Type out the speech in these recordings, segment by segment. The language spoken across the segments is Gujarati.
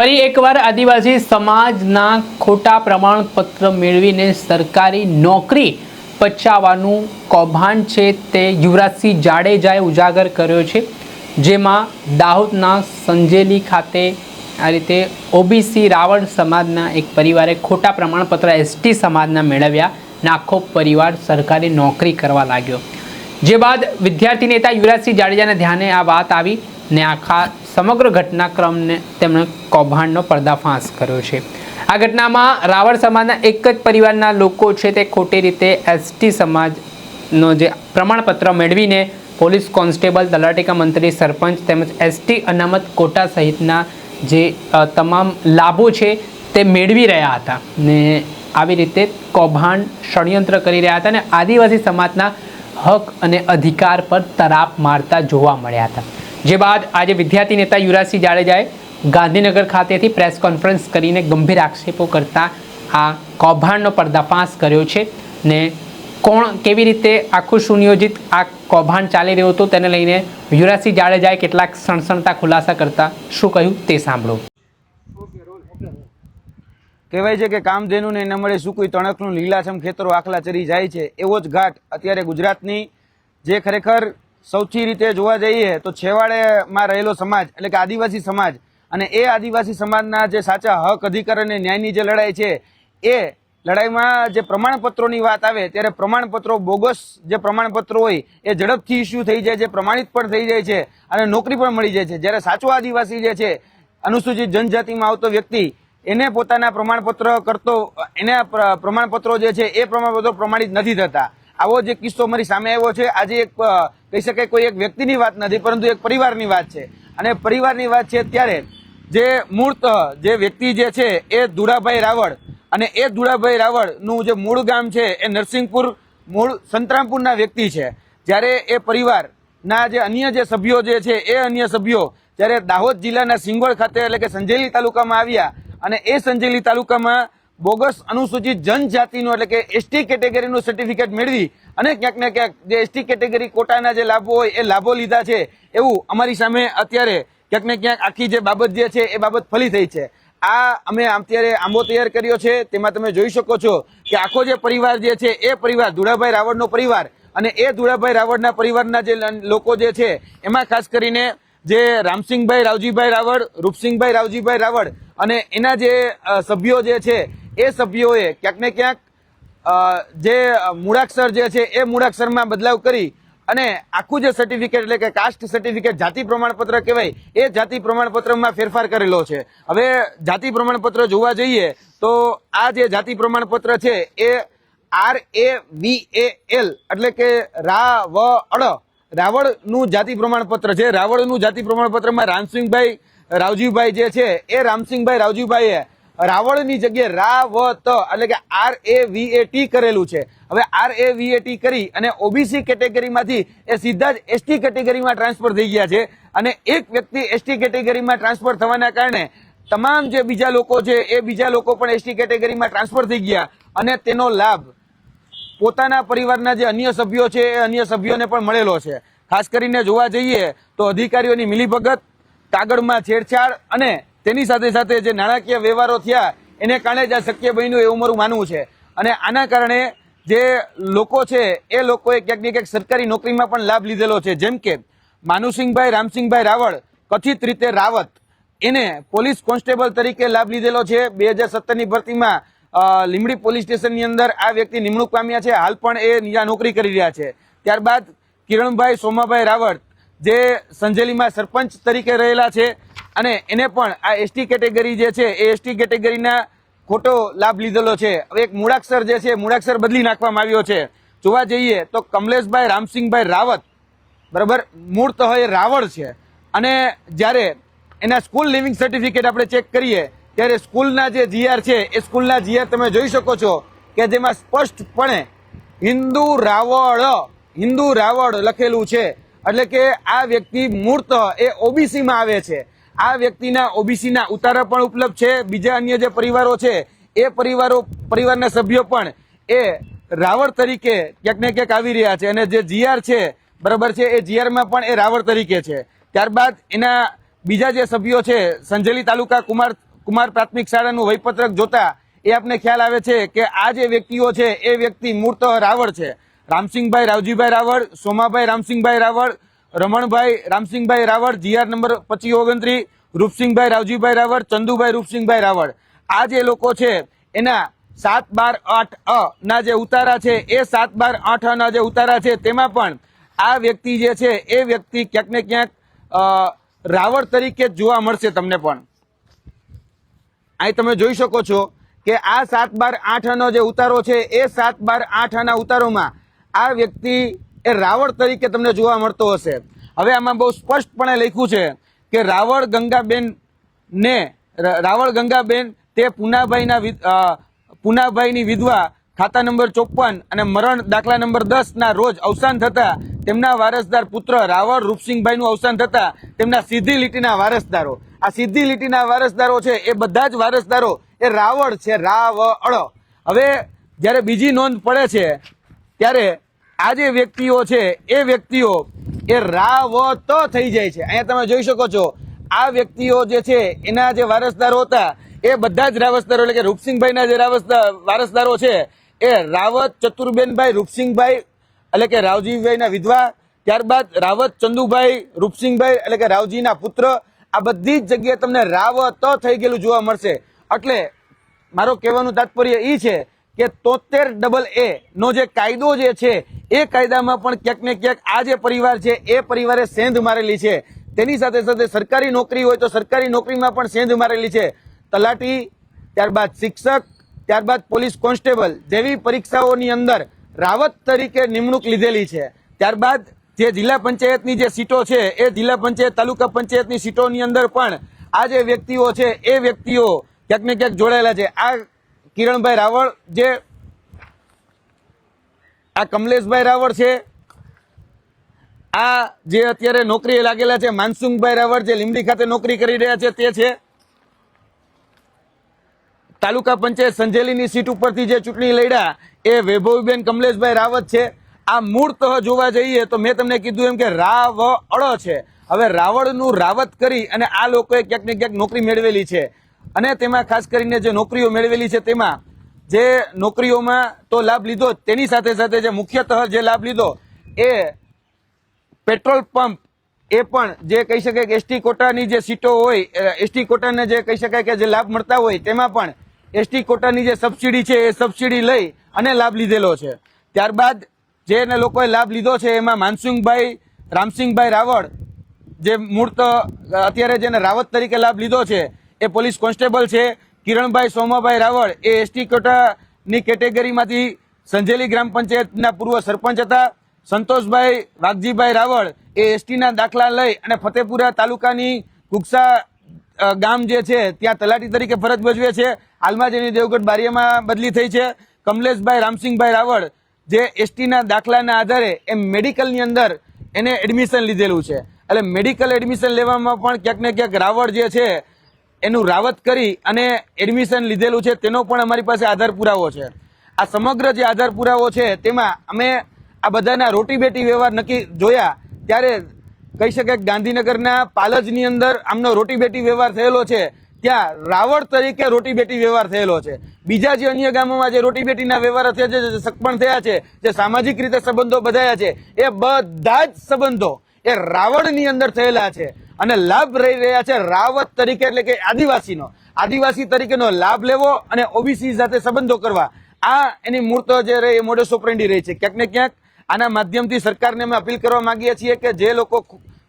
ફરી એકવાર આદિવાસી સમાજના ખોટા પ્રમાણપત્ર મેળવીને સરકારી નોકરી પચાવવાનું કૌભાંડ છે તે યુવરાજસિંહ જાડેજાએ ઉજાગર કર્યો છે, જેમાં દાહોદના સંજેલી ખાતે આ રીતે ઓબીસી રાવળ સમાજના એક પરિવારે ખોટા પ્રમાણપત્ર એસટી સમાજના મેળવ્યા અને આખો પરિવાર સરકારી નોકરી કરવા લાગ્યો। જે બાદ વિદ્યાર્થી નેતા યુવરાજસિંહ જાડેજાને ધ્યાને આ વાત આવી ને આખા સમગ્ર ઘટનાક્રમને તેમણે કૌભાંડનો પર્દાફાશ કર્યો છે। આ ઘટનામાં રાવળ સમાજના એક જ પરિવારના લોકો છે તે ખોટી રીતે એસટી સમાજનો જે પ્રમાણપત્ર મેળવીને પોલીસ કોન્સ્ટેબલ, તલાટીકા મંત્રી, સરપંચ તેમજ એસટી અનામત કોટા સહિતના જે તમામ લાભો છે તે મેળવી રહ્યા હતા ને આવી રીતે કૌભાંડ ષડયંત્ર કરી રહ્યા હતા અને આદિવાસી સમાજના હક અને અધિકાર પર તરાપ મારતા જોવા મળ્યા હતા। જે બાદ આજે વિદ્યાર્થી નેતા યુવરાજસિંહ જાડેજાએ ગાંધીનગર ખાતેથી પ્રેસ કોન્ફરન્સ કરીને ગંભીર આક્ષેપો કરતા આ કૌભાંડનો પર્દાફાશ કર્યો છે ને કોણ કેવી રીતે આખું સુનિયોજિત આ કૌભાંડ ચાલી રહ્યું હતું તેને લઈને યુવરાજસિંહ જાડેજાએ કેટલાક સણસણતા ખુલાસા કરતા શું કહ્યું તે સાંભળો। કહેવાય છે કે કામધેનુને ન મળે સૂકું તણકનું લીલાછમ ખેતરો આખલા ચરી જાય છે, એવો જ ઘાટ અત્યારે ગુજરાતની જે ખરેખર સૌથી રીતે જોવા જઈએ તો છેવાડેમાં રહેલો સમાજ એટલે કે આદિવાસી સમાજ અને એ આદિવાસી સમાજના જે સાચા હક, અધિકાર અને ન્યાયની જે લડાઈ છે એ લડાઈમાં જે પ્રમાણપત્રોની વાત આવે ત્યારે પ્રમાણપત્રો, બોગસ જે પ્રમાણપત્રો હોય એ ઝડપથી ઇસ્યુ થઈ જાય છે, પ્રમાણિત પણ થઈ જાય છે અને નોકરી પણ મળી જાય છે। જ્યારે સાચો આદિવાસી જે છે, અનુસૂચિત જનજાતિમાં આવતો વ્યક્તિ, એને પોતાના પ્રમાણપત્ર કરતો એના પ્રમાણપત્રો જે છે એ પ્રમાણપત્રો પ્રમાણિત નથી થતા। આવો જે કિસ્સો મારી સામે આવ્યો છે। આજે એક કહી શકાય કોઈ એક વ્યક્તિની વાત નથી પરંતુ એક પરિવારની વાત છે અને પરિવારની વાત છે ત્યારે જે મૂળ જે વ્યક્તિ જે છે એ ધુડાભાઈ રાવળ અને એ ધુડાભાઈ રાવળનું જે મૂળ ગામ છે એ નરસિંહપુર, મૂળ સંતરામપુરના વ્યક્તિ છે। જ્યારે એ પરિવારના જે અન્ય જે સભ્યો જે છે એ અન્ય સભ્યો જ્યારે દાહોદ જિલ્લાના સિંગવડ ખાતે એટલે કે સંજેલી તાલુકામાં આવ્યા અને એ સંજેલી તાલુકામાં બોગસ અનુસૂચિત જનજાતિનું એટલે કે એસટી કેટેગરીનું સર્ટિફિકેટ મેળવી અને ક્યાંક ને ક્યાંક જે એસટી કેટેગરી કોટાના જે લાભો હોય એ લાભો લીધા છે એવું અમારી સામે અત્યારે ક્યાંક ને ક્યાંક આખી જે બાબત જે છે એ બાબત ફલી થઈ છે। આ અમે અત્યારે આંબો તૈયાર કર્યો છે, તેમાં તમે જોઈ શકો છો કે આખો જે પરિવાર જે છે એ પરિવાર ધુડાભાઈ રાવળનો પરિવાર અને એ ધુડાભાઈ રાવળના પરિવારના જે લોકો જે છે એમાં ખાસ કરીને જે રામસિંહભાઈ રાવજીભાઈ રાવળ, રૂપસિંહભાઈ રાવજીભાઈ રાવળ અને એના જે સભ્યો જે છે એ સભ્યોએ ક્યાંક ને ક્યાંક જે મૂળાક્ષર જે છે એ મૂળાક્ષરમાં બદલાવ કરી અને આખું જે સર્ટિફિકેટ એટલે કે કાસ્ટ સર્ટિફિકેટ, જાતિ પ્રમાણપત્ર કહેવાય, એ જાતિ પ્રમાણપત્રમાં ફેરફાર કરેલો છે। હવે જાતિ પ્રમાણપત્ર જોવા જઈએ તો આ જે જાતિ પ્રમાણપત્ર છે એ RAVAL એટલે કે રાવળનું જાતિ પ્રમાણપત્ર છે। રાવળનું જાતિ પ્રમાણપત્રમાં રામસિંહભાઈ રાવજીભાઈ જે છે એ રામસિંહભાઈ રાવજીભાઈએ રાવળની જગ્યાએ રાવત એટલે કે RAVAT કરેલું છે। હવે RAVAT કરી અને ઓબીસી કેટેગરીમાંથી એ સીધા જ એસટી કેટેગરીમાં ટ્રાન્સફર થઈ ગયા છે અને એક વ્યક્તિ એસટી કેટેગરીમાં ટ્રાન્સફર થવાના કારણે તમામ જે બીજા લોકો છે એ બીજા લોકો પણ એસટી કેટેગરીમાં ટ્રાન્સફર થઈ ગયા અને તેનો લાભ પોતાના પરિવારના જે અન્ય સભ્યો છે એ અન્ય સભ્યોને પણ મળેલો છે। ખાસ કરીને જોવા જઈએ તો અધિકારીઓની મિલીભગત, કાગળમાં છેડછાડ અને તેની સાથે સાથે જે નાણાકીય વ્યવહારો થયા એને કારણે જ આ શક્ય બન્યું એવું મારું માનવું છે। અને આના કારણે જે લોકો છે એ લોકોએ ક્યાંક ને ક્યાંક સરકારી નોકરીમાં પણ લાભ લીધેલો છે। જેમ કે માનુસિંહભાઈ રામસિંહભાઈ રાવળ કથિત રીતે રાવત, એને પોલીસ કોન્સ્ટેબલ તરીકે લાભ લીધેલો છે। 2017ની ભરતીમાં લીમડી પોલીસ સ્ટેશનની અંદર આ વ્યક્તિ નિમણૂક પામ્યા છે, હાલ પણ એ ત્યાં નોકરી કરી રહ્યા છે। ત્યારબાદ કિરણભાઈ સોમાભાઈ રાવળ જે સંજેલીમાં સરપંચ તરીકે રહેલા છે અને એને પણ આ એસટી કેટેગરી જે છે એ એસટી કેટેગરીના ખોટો લાભ લીધેલો છે। હવે એક મૂળાક્ષર જે છે મૂળાક્ષર બદલી નાખવામાં આવ્યો છે। જોવા જઈએ તો કમલેશભાઈ રામસિંહભાઈ રાવત બરાબર મૂળ તો એ રાવળ છે અને જ્યારે એના સ્કૂલ લિવિંગ સર્ટિફિકેટ આપણે ચેક કરીએ ત્યારે સ્કૂલના જે જીઆર છે એ સ્કૂલના જીઆર તમે જોઈ શકો છો કે જેમાં સ્પષ્ટપણે હિન્દુ રાવળ લખેલું છે। એટલે કે આ વ્યક્તિ મૂળ એ ઓબીસીમાં આવે છે। આ વ્યક્તિના ઓબીસીના ઉતારા પણ ઉપલબ્ધ છે। બીજા અન્ય જે પરિવારો છે એ પરિવારના સભ્યો પણ એ રાવળ તરીકે ક્યાંક ને ક્યાંક આવી રહ્યા છે અને જે જીઆર છે બરાબર છે એ જીઆરમાં પણ એ રાવળ તરીકે છે। ત્યારબાદ એના બીજા જે સભ્યો છે સંજેલી તાલુકા કુમાર પ્રાથમિક શાળાનું વયપત્રક જોતા એ આપને ખ્યાલ આવે છે કે આ જે વ્યક્તિઓ છે એ વ્યક્તિ મૂળતઃ રાવળ છે. Ramsinhbhai Ravjibhai Raval, Somabhai Ramsinhbhai Raval, Ramanbhai Ramsinhbhai Raval, GR number 2529, Rupsinhbhai Ravjibhai Raval, Chandubhai Rupsinhbhai Raval. આ જે લોકો છે એના 7-12-8 ના જે ઉતારા છે એ 7-12-8 ના જે ઉતારા છે તેમાં પણ આ વ્યક્તિ જે છે એ વ્યક્તિ ક્યાંક ને ક્યાંક રાવળ તરીકે જોવા મળશે તમને. પણ અહીં તમે જોઈ શકો છો કે આ 7-12-8 નો જે ઉતારો છે એ 7-12-8 ના ઉતારોમાં આ વ્યક્તિ એ રાવળ તરીકે તમને જોવા મળતો હશે. હવે આમાં બહુ સ્પષ્ટપણે લખ્યું છે કે રાવળ ગંગાબેન તે પુનાભાઈની વિધવા ખાતા નંબર 54 અને મરણ દાખલા નંબર 10 ના રોજ અવસાન થતા તેમના વારસદાર પુત્ર રાવળ રૂપસિંહભાઈનું અવસાન થતા તેમના સીધી લીટીના વારસદારો, આ સીધી લીટીના વારસદારો છે એ બધા જ વારસદારો એ રાવળ છે, રાવળ. હવે જ્યારે બીજી નોંધ પડે છે ત્યારે આ જે વ્યક્તિઓ છે એ વ્યક્તિઓ એ રાવત થઈ જાય છે. અહીંયા તમે જોઈ શકો છો આ વ્યક્તિઓ જે છે એના જે વારસદારો હતા એ બધા જ વારસદારો એટલે કે રૂપસિંહભાઈના જે વારસદારો છે એ રાવત ચતુરબેનભાઈ રૂપસિંહભાઈ એટલે કે રાવજીભાઈના વિધવા, ત્યારબાદ રાવત ચંદુભાઈ રૂપસિંહભાઈ એટલે કે રાવજીના પુત્ર. આ બધી જ જગ્યાએ તમને રાવત થઈ ગયેલું જોવા મળશે. એટલે મારો કહેવાનું તાત્પર્ય એ છે કે 73AA નો જે કાયદો જે છે એ કાયદામાં પણ ક્યાંક ને ક્યાંક આ જે પરિવાર છે એ પરિવારે સેંધ મારેલી છે. તેની સાથે સાથે સરકારી નોકરી હોય તો સરકારી નોકરીમાં પણ સેંધ મારેલી છે. તલાટી, ત્યારબાદ શિક્ષક, ત્યારબાદ પોલીસ કોન્સ્ટેબલ જેવી પરીક્ષાઓની અંદર રાવત તરીકે નિમણૂક લીધેલી છે. ત્યારબાદ જે જિલ્લા પંચાયતની જે સીટો છે એ જિલ્લા પંચાયત, તાલુકા પંચાયતની સીટોની અંદર પણ આ જે વ્યક્તિઓ છે એ વ્યક્તિઓ ક્યાંક ને ક્યાંક જોડાયેલા છે. આ કિરણભાઈ રાવળ, જે આ કમલેશભાઈ રાવળ છે, આ જે અત્યારે નોકરીએ લાગેલા છે માનસુખભાઈ રાવળ જે લીંબડી ખાતે નોકરી કરી રહ્યા છે તે છે. તાલુકા પંચાયત સંજેલીની સીટ ઉપરથી જે ચૂંટણી લડ્યા એ વૈભવીબેન કમલેશભાઈ રાવત છે. આ મૂળતઃ જોવા જઈએ તો મેં તમને કીધું એમ કે રાવળ છે. હવે રાવળનું રાવત કરી અને આ લોકોએ ક્યાંક ને ક્યાંક નોકરી મેળવેલી છે. અને તેમાં ખાસ કરીને જે નોકરીઓ મેળવેલી છે તેમાં જે નોકરીઓમાં તો લાભ લીધો, તેની સાથે સાથે જે મુખ્યતઃ જે લાભ લીધો એ પેટ્રોલ પંપ, એ પણ જે કહી શકાય કે એસટી કોટાની જે સીટો હોય, એસટી કોટાને જે કહી શકાય કે જે લાભ મળતા હોય તેમાં પણ એસટી કોટાની જે સબસિડી છે એ સબસિડી લઈ અને લાભ લીધેલો છે. ત્યારબાદ જેને લોકોએ લાભ લીધો છે એમાં માનસુખભાઈ રામસિંહભાઈ રાવળ જે મૂળતઃ અત્યારે જેને રાવત તરીકે લાભ લીધો છે એ પોલીસ કોન્સ્ટેબલ છે. કિરણભાઈ સોમાભાઈ રાવળ એ એસટી કોટાની કેટેગરીમાંથી સંજેલી ગ્રામ પંચાયતના પૂર્વ સરપંચ હતા. સંતોષભાઈ વાઘજીભાઈ રાવળ એ એસટીના દાખલા લઈ અને ફતેપુરા તાલુકાની કુકસા ગામ જે છે ત્યાં તલાટી તરીકે ફરજ ભજવે છે. હાલમાં જેની દેવગઢ બારિયામાં બદલી થઈ છે. કમલેશભાઈ રામસિંહભાઈ રાવળ જે એસટીના દાખલાના આધારે એ મેડિકલની અંદર એને એડમિશન લીધેલું છે. એટલે મેડિકલ એડમિશન લેવામાં પણ ક્યાંક ને ક્યાંક રાવળ જે છે એનું રાવત કરી અને એડમિશન લીધેલું છે તેનો પણ અમારી પાસે આધાર પુરાવો છે. આ સમગ્ર જે આધાર પુરાવો છે તેમાં અમે આ બધાના રોટી બેટી વ્યવહાર નક્કી જોયા ત્યારે કહી શકાય કે ગાંધીનગરના પાલજની અંદર આમનો રોટી બેટી વ્યવહાર થયેલો છે. ત્યાં રાવળ તરીકે રોટી બેટી વ્યવહાર થયેલો છે. બીજા જે અન્ય ગામોમાં જે રોટી બેટીના વ્યવહાર થયા છે, જે સગપણ થયા છે, જે સામાજિક રીતે સંબંધો બંધાયા છે, એ બધા જ સંબંધો એ રાવળની અંદર થયેલા છે અને લાભ રહી રહ્યા છે રાવત તરીકે, એટલે કે આદિવાસી તરીકેનો લાભ લેવો અને ઓબીસી સાથે સંબંધો કરવા. આ એની મૂર્ત જે રહી એ મોડસ ઓપરેન્ડી રહી છે. ક્યાંક ને ક્યાંક આના માધ્યમથી સરકારને અમે અપીલ કરવા માંગીએ છીએ કે જે લોકો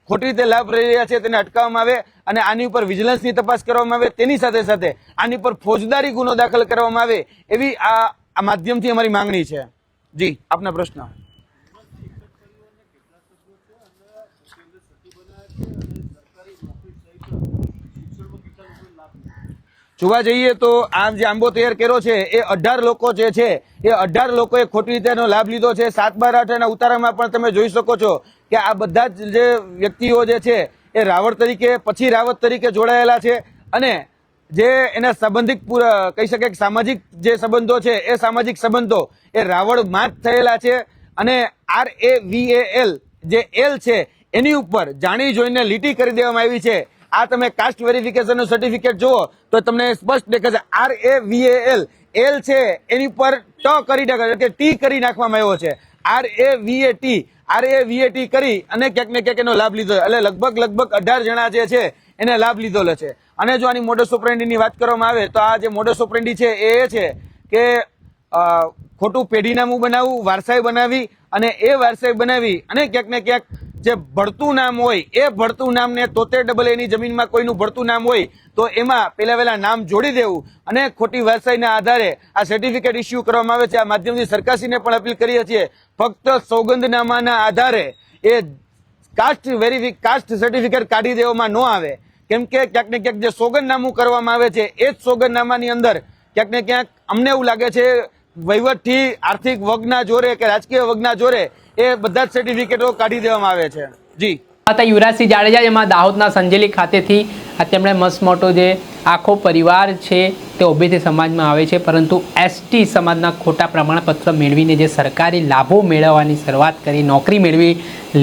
ખોટી રીતે લાભ રહી રહ્યા છે તેને અટકાવવામાં આવે અને આની ઉપર વિજિલન્સની તપાસ કરવામાં આવે. તેની સાથે સાથે આની પર ફોજદારી ગુનો દાખલ કરવામાં આવે એવી આ માધ્યમથી અમારી માંગણી છે. જી, આપના પ્રશ્ન. જોવા જઈએ તો આ જે આંબો તૈયાર કર્યો છે એ 18 લોકો જે છે એ 18 લોકોએ ખોટી રીતેનો લાભ લીધો છે. 7-12-8 ના ઉતારામાં પણ તમે જોઈ શકો છો કે આ બધા જ જે વ્યક્તિઓ જે છે એ રાવળ તરીકે, પછી રાવત તરીકે જોડાયેલા છે અને જે એના સંબંધિત કહી શકાય કે સામાજિક જે સંબંધો છે એ સામાજિક સંબંધો એ રાવળમાં જ થયેલા છે. અને RAVAL જે એલ છે એની ઉપર જાણી જોઈને લીટી કરી દેવામાં આવી છે. આ તમે કાસ્ટ વેરિફિકેશનનું સર્ટિફિકેટ જુઓ તો તમને સ્પષ્ટ દેખાશે RAVAL એલ છે એની પર ટી કરી નાખવામાં આવ્યો છે. RAVAT કરી અને ક્યાંક ને ક્યાંક એનો લાભ લીધો, એટલે લગભગ 18 જણા જે છે એને લાભ લીધો છે. અને જો આની મોડસ ઓપરેન્ડીની વાત કરવામાં આવે તો આ જે મોડસ ઓપરેન્ડી છે એ છે કે ખોટું પેઢીનામું બનાવવું, વારસાઈ બનાવી અને એ વારસાઈ બનાવી અને ક્યાંક ને ક્યાંક જે ભળતું નામ હોય એ ભળતું નામને 73 એની જમીનમાં કોઈનું ભળતું નામ હોય તો એમાં પહેલા નામ જોડી દેવું અને ખોટી વારસાઈના આધારે આ સર્ટિફિકેટ ઇસ્યુ કરવામાં આવે છે. આ માધ્યમથી સરકારશ્રીને પણ અપીલ કરીએ છીએ, ફક્ત સોગંદનામાના આધારે એ કાસ્ટ સર્ટિફિકેટ કાઢી દેવામાં ન આવે, કેમ કે ક્યાંક ને ક્યાંક જે સોગંદનામું કરવામાં આવે છે એ જ સોગંદનામાની અંદર ક્યાંક ને ક્યાંક અમને એવું લાગે છે વહીવટથી આર્થિક વગના જોરે કે રાજકીય વગના જોરે એ બધા જ સર્ટિફિકેટો કાઢી દેવામાં આવે છે. જી હતા યુવરાજસિંહ જાડેજા, જેમાં દાહોદના સંજેલી ખાતેથી આ તેમણે મસ્ત મોટો જે આખો પરિવાર છે તે ઓબીસી સમાજમાં આવે છે, પરંતુ એસટી સમાજના ખોટા પ્રમાણપત્ર મેળવીને જે સરકારી લાભો મેળવવાની શરૂઆત કરી, નોકરી મેળવી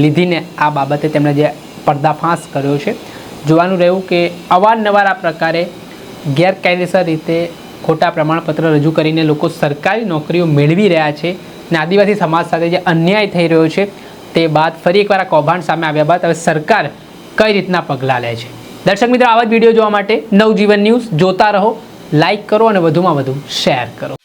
લીધીને આ બાબતે તેમણે જે પર્દાફાશ કર્યો છે. જોવાનું રહ્યું કે અવારનવાર આ પ્રકારે ગેરકાયદેસર રીતે ખોટા પ્રમાણપત્ર રજૂ કરીને લોકો સરકારી નોકરીઓ મેળવી રહ્યા છે અને આદિવાસી સમાજ સાથે જે અન્યાય થઈ રહ્યો છે તે બાદ ફરી એકવાર આ કૌભાંડ સામે આવ્યા બાદ હવે સરકાર કઈ રીતના પગલાં લે છે. દર્શક મિત્રો, આવા જ વિડીયો જોવા માટે નવજીવન ન્યૂઝ જોતા રહો, લાઇક કરો અને વધુમાં વધુ શેર કરો.